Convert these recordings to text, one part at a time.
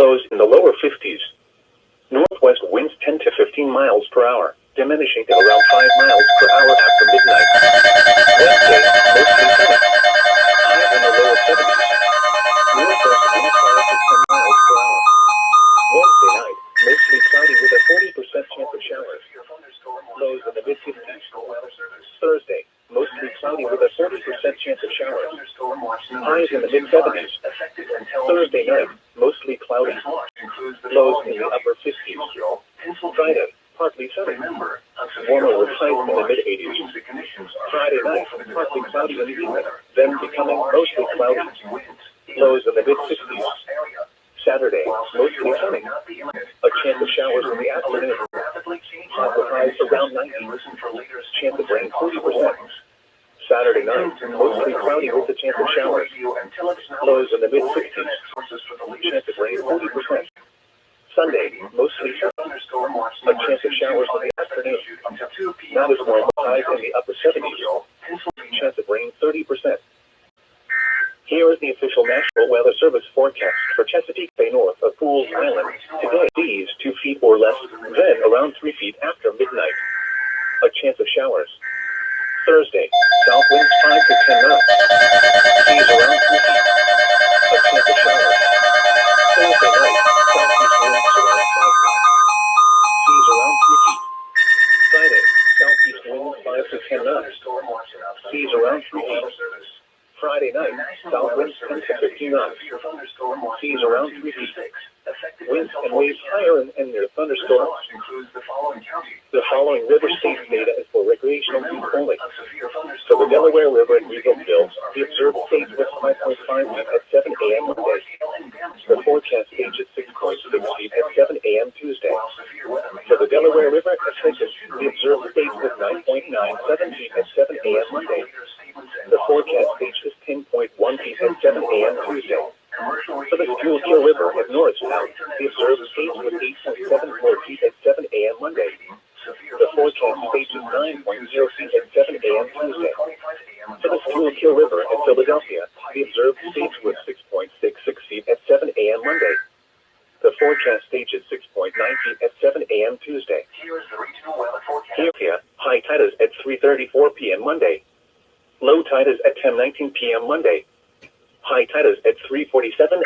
Lows in the lower 50s. Northwest winds 10 to 15 miles per hour, diminishing to around 5 miles per hour after midnight. Wednesday, mostly sunny. Highs in the lower 70s. Northwest winds 5 to 10 miles per hour. Wednesday night, mostly cloudy with a 40% chance of showers. Lows in the mid-50s. Thursday, mostly cloudy with a 40% chance of showers. Highs in the mid-70s. Thursday night, mostly cloudy. Lows in the upper 50s. Friday, partly sunny. Warmer with highs in the mid-80s. Friday night, partly cloudy in the evening, then becoming mostly cloudy. Lows in the mid-60s. Saturday, mostly sunny. A chance of showers in the afternoon. Hot with highs around 90. Chance of rain 40%. Saturday night, mostly cloudy with a chance of showers. Lows in the mid-60s. Chance of rain 40%. Sunday, mostly sunny. A chance of showers in the afternoon. Not as warm with highs in the upper 70s. Chance of rain 30%. Here is the official National Weather Service forecast for Chesapeake Bay north of Pools Island. Today, seas 2 feet or less, then around 3 feet after midnight. A chance of showers. Thursday, south winds 5 to 10 knots. Seas around 3 feet. A chance of showers. Thursday night, southeast winds around 5 knots. Seas around 3 feet. Friday, southeast winds 5 to 10 knots. Seas around 3 feet. Friday night, south winds 10 to 15 knots. Seas around 3 feet. Winds and waves higher and near thunderstorms. The following river state data is for recreational use only. For the Delaware River and Regalville, the observed stage was 5.5 feet at 7 a.m. Monday. The forecast stage is 6.6 feet at 7 a.m. Tuesday. For the Delaware River at Trenton, the observed stage was 9.97 feet at 7 a.m. Monday. The forecast stage is 10.1 feet at 7 a.m. Tuesday. For the Schuylkill River at Norristown, the observed stage was 8.74 feet at 7 a.m. Monday. The forecast stage is 9.0 feet at 7 a.m. Tuesday. For the Schuylkill River at Philadelphia, the observed stage was 6.66 feet at 7 a.m. Monday. The forecast stage is 6.9 feet at 7 a.m. Tuesday. Here, high tide is at 3:34 p.m. Monday. Low tide is at 10:19 p.m. Monday. High tide is at 3:47.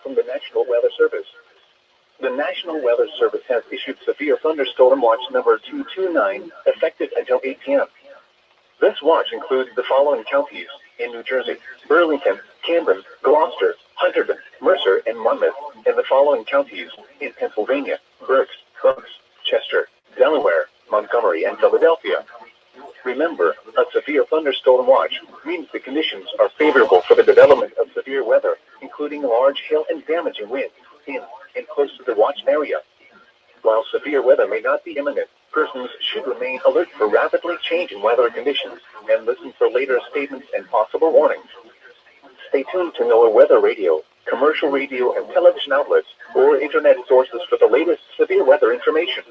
From the National Weather Service. The National Weather Service has issued severe thunderstorm watch number 229, effective until 8 p.m. This watch includes the following counties in New Jersey: Burlington, Camden, Gloucester, Hunterdon, Mercer, and Monmouth, and the following counties in Pennsylvania: Berks, Chester, Delaware, Montgomery, and Philadelphia. Remember, a severe thunderstorm watch means the conditions are favorable for the development of severe weather, including large hail and damaging winds in and close to the watch area. While severe weather may not be imminent, persons should remain alert for rapidly changing weather conditions and listen for later statements and possible warnings. Stay tuned to NOAA Weather Radio, commercial radio and television outlets, or internet sources for the latest severe weather information.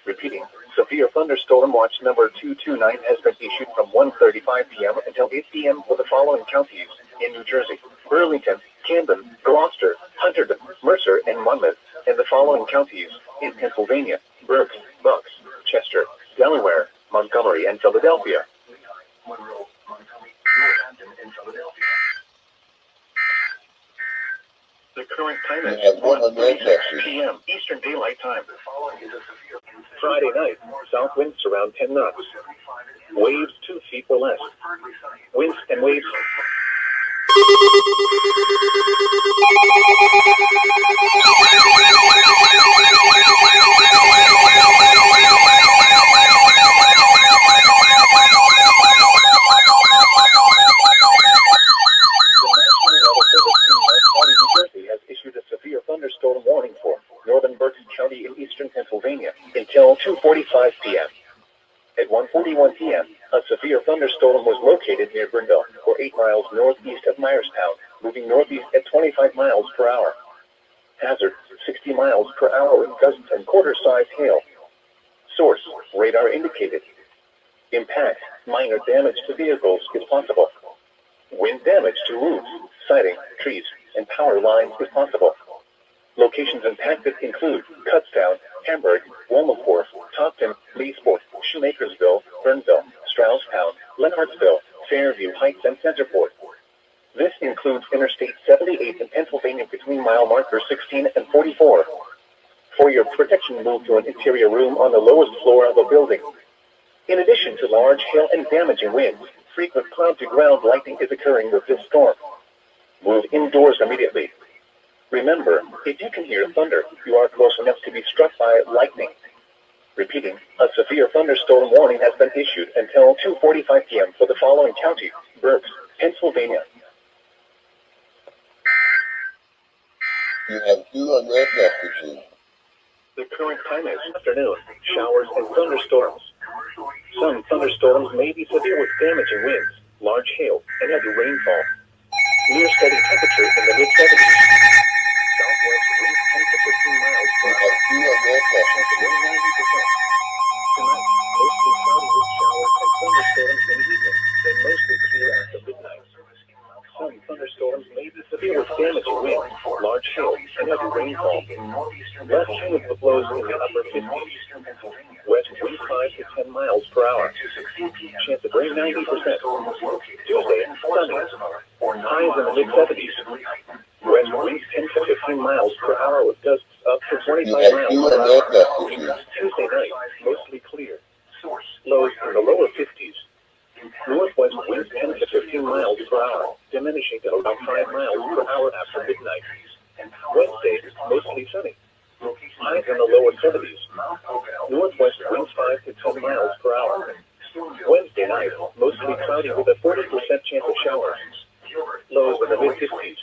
Repeating, severe thunderstorm watch number 229 has been issued from 1:35 p.m. until 8 p.m. for the following counties in New Jersey: Burlington, Camden, Gloucester, Hunterdon, Mercer, and Monmouth, and the following counties in Pennsylvania: Berks, Chester, Delaware, Montgomery, and Philadelphia. The current time is 1:36 p.m. Eastern Daylight Time. Friday night, south winds around 10 knots. Waves 2 feet or less. Winds and waves. Thunderstorm warning for northern Berks County in eastern Pennsylvania until 2:45 p.m. At 1:41 p.m., a severe thunderstorm was located near Brindle, or 8 miles northeast of Myerstown, moving northeast at 25 miles per hour. Hazard, 60 miles per hour with gusts and quarter-size hail. Source, radar indicated. Impact, minor damage to vehicles is possible. Wind damage to roofs, siding, trees, and power lines is possible. Locations impacted include Kutztown, Hamburg, Wilberforce, Topton, Leesport, Shoemakersville, Burnville, Strausstown, Lenhartsville, Fairview Heights, and Centerport. This includes Interstate 78 in Pennsylvania between mile markers 16 and 44. For your protection, move to an interior room on the lowest floor of a building. In addition to large hail and damaging winds, frequent cloud-to-ground lightning is occurring with this storm. Move indoors immediately. Remember, if you can hear thunder, you are close enough to be struck by lightning. Repeating, a severe thunderstorm warning has been issued until 2:45 p.m. for the following county: Berks, Pennsylvania. You have 2 unread messages. The current time is afternoon, showers and thunderstorms. Some thunderstorms may be severe with damaging winds, large hail, and heavy rainfall. Near steady temperature in the mid-70s. Southwest winds 10 to 15 miles per hour. You have 2 unread messages. Wind 90%. Tonight, mostly cloudy with showers and thunderstorms in the evening, then mostly clear after midnight. Some thunderstorms may be severe with damaging winds, large hail, and heavy rainfall. West winds will blow in the upper 50s. West winds 5 to 10 miles per hour. Chance of rain 90%. Tuesday, sunny. Highs in the mid-70s. West winds 10 to 15 miles per hour with gusts up to 25 You have 2 miles per unread hour. messages. Tuesday night, mostly clear. Lows in the lower 50s. Northwest winds 10 to 15 miles per hour, diminishing to about 5 miles per hour after midnight. Wednesday, mostly sunny. Highs in the lower 70s. Northwest winds 5 to 10 miles per hour. Wednesday night, mostly cloudy with a 40% chance of showers. Lows in the mid-50s.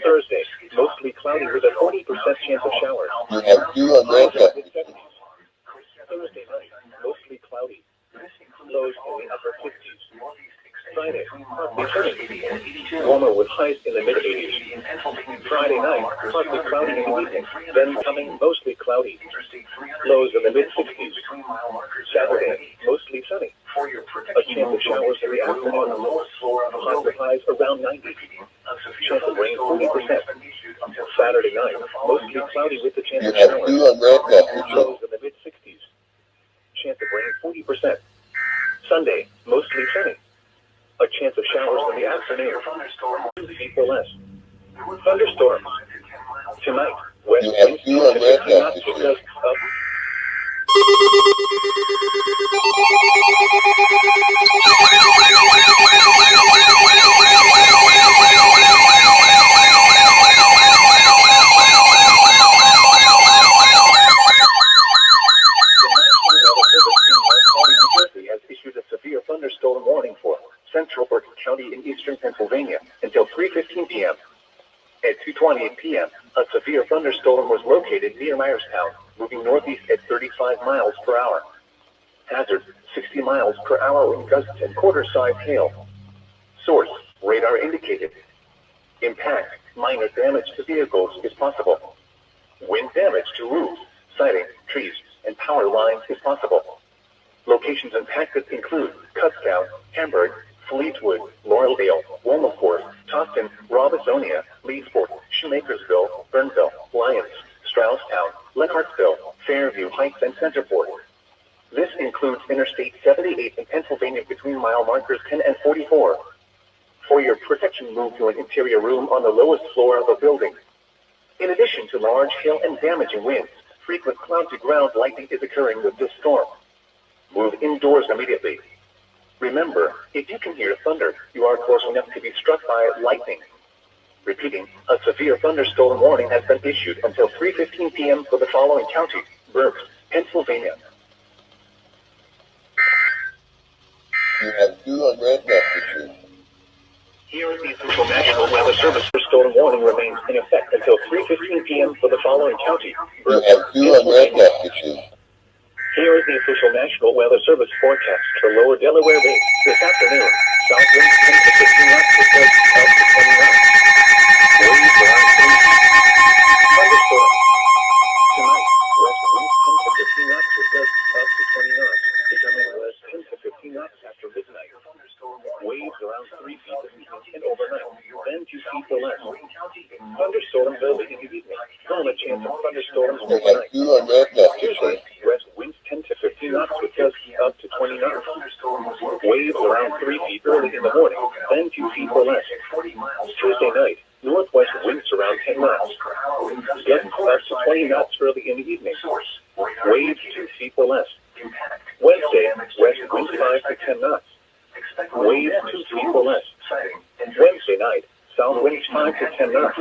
Thursday, mostly cloudy with a 40% chance of showers. You have 2 unread messages. Thursday night, mostly cloudy. Lows in the upper 50s. Friday, partly sunny. Warmer with highs in the mid-80s. Friday night, partly cloudy in the evening, then coming mostly cloudy. Lows in the mid-60s. Saturday, mostly sunny. A chance of showers in the afternoon. Possible highs around 90. Chance of rain 40%. Saturday night, mostly cloudy with the chance You of have showers. 2 unread messages. Lows in the mid-60s. Chance of rain 40%. Sunday, mostly sunny. A chance of showers in the afternoon. 2 feet or less. Thunderstorms. Tonight, west You have winds 2 10 to unread 15 knots with messages. gusts up. Has issued a severe thunderstorm warning for central Berkeley County in eastern Pennsylvania until 3:15 p.m. At 2:28 p.m., a severe thunderstorm was located near Myerstown, moving northeast at 35 miles per hour. Hazard, 60 miles per hour with gusts and quarter-size hail. Source, radar indicated. Impact, minor damage to vehicles is possible. Wind damage to roofs, siding, trees, and power lines is possible. Locations impacted include Kutztown, Hamburg, Fleetwood, Laureldale, Wilberforce, Topton, Robisonia, Leesport, Shoemakersville, Burnville, Lyons, Strausstown, Lenhartsville, Fairview Heights, and Centerport. This includes Interstate 78 in Pennsylvania between mile markers 10 and 44. For your protection, move to an interior room on the lowest floor of a building. In addition to large hail and damaging winds, frequent cloud-to-ground lightning is occurring with this storm. Move indoors immediately. Remember, if you can hear thunder, you are close enough to be struck by lightning. Repeating, a severe thunderstorm warning has been issued until 3:15 p.m. for the following county: Berks, Pennsylvania. You have 2 unread messages. Here is the Central National Weather Service. Storm warning remains in effect until 3:15 p.m. for the following county: You Berks, have 2 unread Pennsylvania. messages. Here is the official National Weather Service forecast for Lower Delaware Bay. This afternoon, south winds 10 to 15 knots with gusts up to 20 knots. Waves around 3 feet. Thunderstorm. Tonight, west winds 10 to 15 knots with gusts up to 20 knots, becoming west 10 to 15 knots after midnight. Waves around 3 feet and overnight, then 2 feet or less. Thunderstorms early in the evening. Still a chance of thunderstorms overnight. Tuesday, west winds 10 to 15 knots with gusts up to 20 knots. Waves around 3 feet early in the morning, then 2 feet or less. Tuesday night, northwest winds around 10 knots. Gusts up to 20 knots early in the evening. Waves 2 feet or less. Wednesday, west winds 5 to 10 knots. Waves 2 feet or less. Wednesday night, south winds 5 to 10 knots.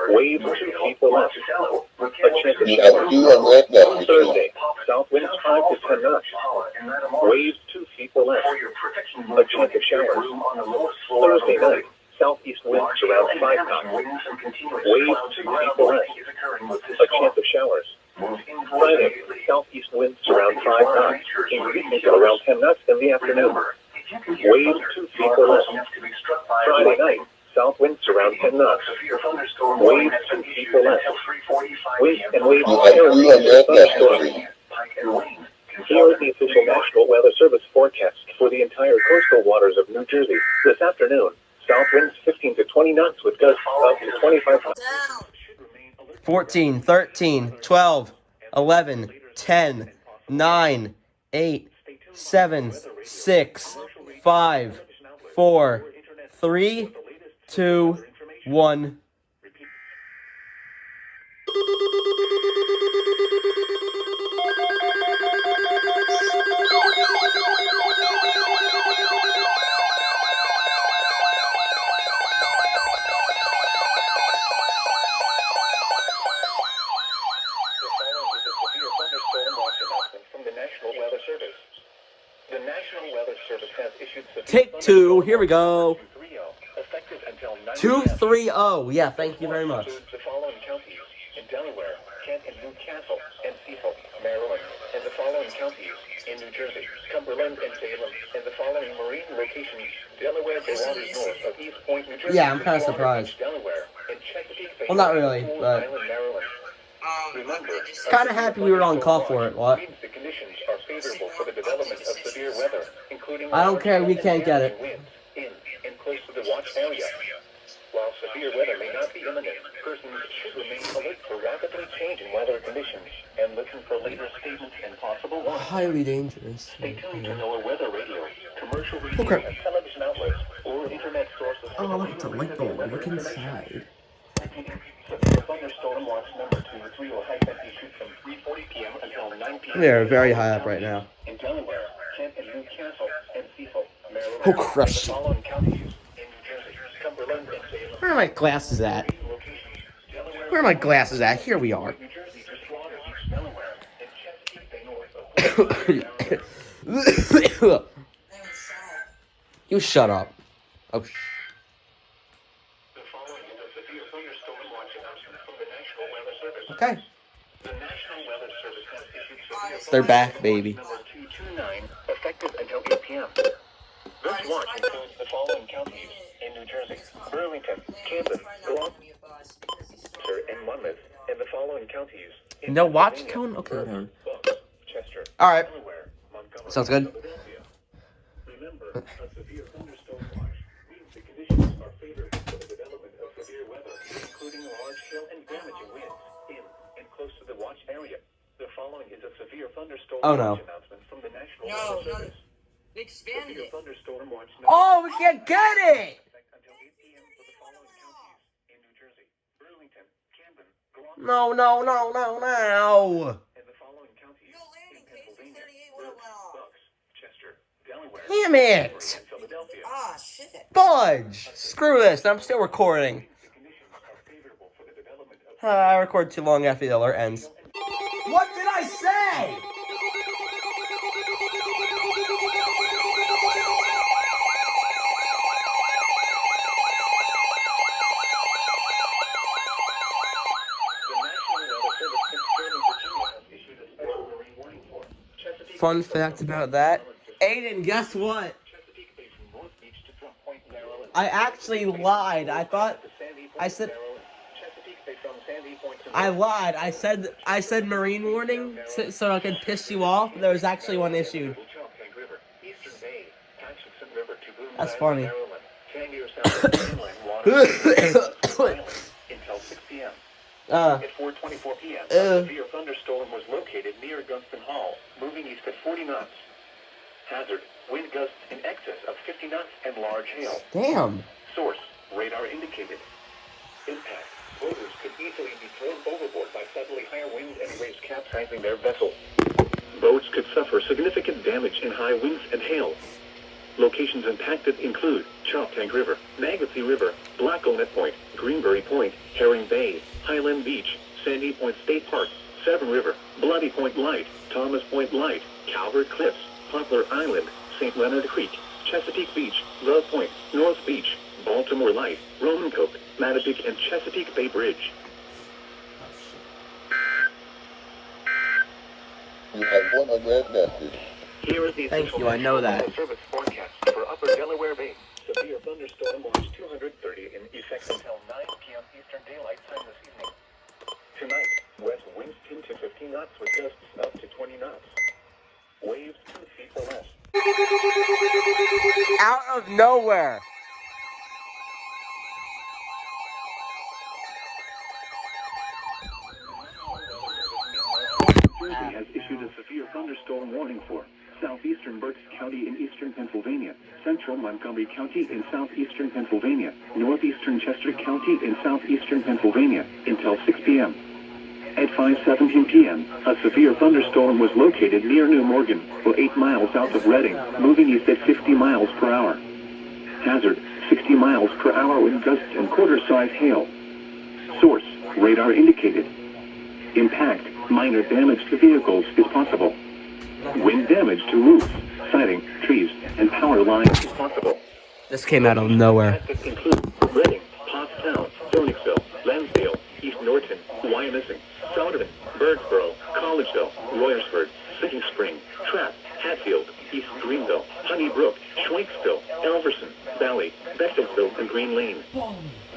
Waves 2 feet or less. A chance of showers. Thursday, south winds 5 to 10 knots. Waves 2 feet or less. A chance of showers. Thursday night, southeast winds around 5 knots. Waves 2 feet or less. A chance of showers. Friday, southeast winds around 5 knots. Increasing to around 10 knots in the afternoon. Waves 2 feet or less. Friday night, south winds around 10 knots. Waves 2 feet or less. Wind and waves thunderstorms. Here is the official National Weather Service forecast for the entire coastal waters of New Jersey. This afternoon, south winds 15 to 20 knots with gusts up to 25 knots. 14, 13, 12, 11, 10, 9, 8, 7, 6, 5, 4, 3, 2, 1. The National Weather Service has issued Take two. Here we go. 230. Yeah, thank you very much. The following counties in Delaware, Kent and Newcastle, and Cecil, Maryland, and the following counties in New Jersey, Cumberland and Salem, and the following marine locations: Delaware Bay waters north of East Point, New Jersey. Yeah, I'm kind of surprised. Delaware and Chesapeake Bay. Well, not really, but Island, Maryland. Remember, kind of happy we were on call for it. What? the conditions are favorable for the development of severe weather, including I don't care. We can't get it. winds in and close to the watch area. While severe weather may not be imminent, persons should remain alert for rapidly changing weather conditions and listen for later statements and possible warnings. Highly dangerous. Stay tuned to NOAA weather radio, commercial radio, Okay. and television outlets, or internet sources. Oh, look, it's a light bulb. Look inside. Severe thunderstorm watch number 230 high temp issued from 3:40 p.m. until 9 p.m. They're very high up right now. In Delaware, Kent and Newcastle, and Cecil, Maryland. Oh, crush. The following counties in New Jersey, Cumberland and Salem. Where are my glasses at? Where are my glasses at? Here we are. New Jersey, just waters east Delaware, and Chesapeake Bay north of You shut up. Oh, The following is a severe thunderstorm watch announcement from the National Weather Service. okay. The National Weather Service has issued severe They're back, baby. number 229, effective until 8 p.m. This watch includes the following counties in New Jersey: Burlington, Camden, Gloucester, and Monmouth, and the following counties in No watch Pennsylvania, tone? Okay, whatever. Berks, Chester, All right. Delaware, Montgomery, Sounds good. Philadelphia. Remember, a severe thunderstorm watch means the conditions are favorable for the development of severe weather, including large hail and damaging winds in and close to the watch area. The following is a severe thunderstorm Oh, no. watch announcement from the National Weather Service. Expand Severe it. thunderstorm watch number Oh, we can't get it! until 8 p.m. for the following counties in New Jersey: Burlington, Camden, Gloucester, No. and the following counties No landing, in Casey. Pennsylvania: 38 would have went off. Bucks, Chester, Delaware, Damn it! and Philadelphia. Ah, shit. Fudge! Screw this. I'm still recording. The conditions are favorable for the development of I record too long after the alert ends. What did I say? The National Weather Service in Sterling, Virginia has issued a special marine warning for fun fact about that. Aiden, guess what? I actually lied. I lied. I said marine warning so I could piss you off. There was actually one issued. That's funny. Until 6 p.m. At 4:24 p.m., a severe thunderstorm was located near Gunston Hall, moving east at 40 knots. Hazard: wind gusts in excess of 50 knots and large hail. Damn. Source: radar indicated. Impact: boaters could easily be thrown overboard by suddenly higher winds and waves capsizing their vessel. Boats could suffer significant damage in high winds and hail. Locations impacted include Choptank River, Magansee River, Blackallnet Point, Greenberry Point, Herring Bay, Highland Beach, Sandy Point State Park, Severn River, Bloody Point Light, Thomas Point Light, Calvert Cliffs, Poplar Island, St. Leonard Creek, Chesapeake Beach, Love Point, North Beach, Baltimore Light, Roman Cove, Mattapique and Chesapeake Bay Bridge. You have won a red message. Here is the Thank you, I know that. service forecast for Upper Delaware Bay. Severe thunderstorm watch 230 in effect until 9 p.m. Eastern Daylight Time this evening. Tonight, west winds 10 to 15 knots with gusts up to 20 knots. Waves 2 feet or less. Out of nowhere. Jersey has issued a severe thunderstorm warning for Southeastern Berks County in eastern Pennsylvania, central Montgomery County in southeastern Pennsylvania, northeastern Chester County in southeastern Pennsylvania, until 6 p.m. At 5:17 p.m., a severe thunderstorm was located near New Morgan, or 8 miles south of Reading, moving east at 50 miles per hour. Hazard: 60 miles per hour with gusts and quarter-size hail. Source: radar indicated. Impact: minor damage to vehicles is possible. Wind damage to roofs, siding, trees, and power lines is possible. This came out of nowhere. Hazards include Reading, Pottstown, Phoenixville, Lansdale, East Norton, Wyomissing, Souderton, Birdsboro, Collegeville, Royersford, Sitting Spring, Trapp, Hatfield, East Greenville, Honeybrook, Schwenksville, Elverson, Valley, Bechtelsville, and Green Lane.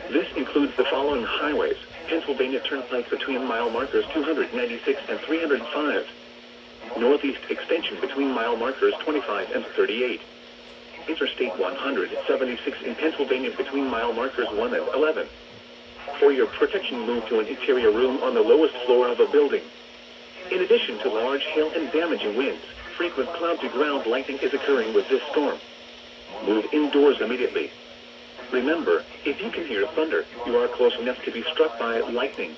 This includes the following highways: Pennsylvania Turnpike between mile markers 296 and 305. Northeast extension between mile markers 25 and 38. Interstate 176 in Pennsylvania between mile markers 1 and 11. For your protection, move to an interior room on the lowest floor of a building. In addition to large hail and damaging winds, frequent cloud-to-ground lightning is occurring with this storm. Move indoors immediately. Remember, if you can hear thunder, you are close enough to be struck by lightning.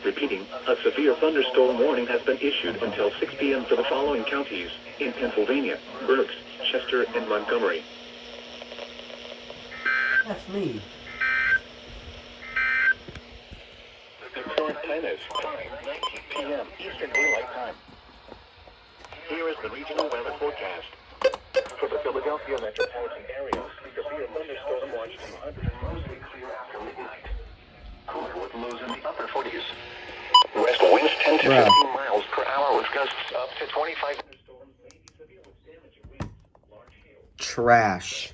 Repeating, a severe thunderstorm warning has been issued until 6 p.m. for the following counties in Pennsylvania: Berks, Chester, and Montgomery. That's me. The current time is 5:19 p.m. Eastern Daylight Time. Here is the regional weather forecast. For the Philadelphia Metropolitan area, severe thunderstorm watch 200, mostly clear after midnight. Cooler with lows in the upper 40s. West winds 10 to 15 miles per hour with gusts up to 25. Thunderstorms may be severe with damaging winds, large hail. Trash.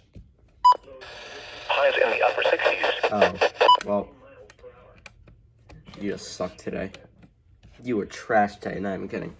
Highs in the upper 60s. Oh, well. You just suck today. You were trash today, not even kidding.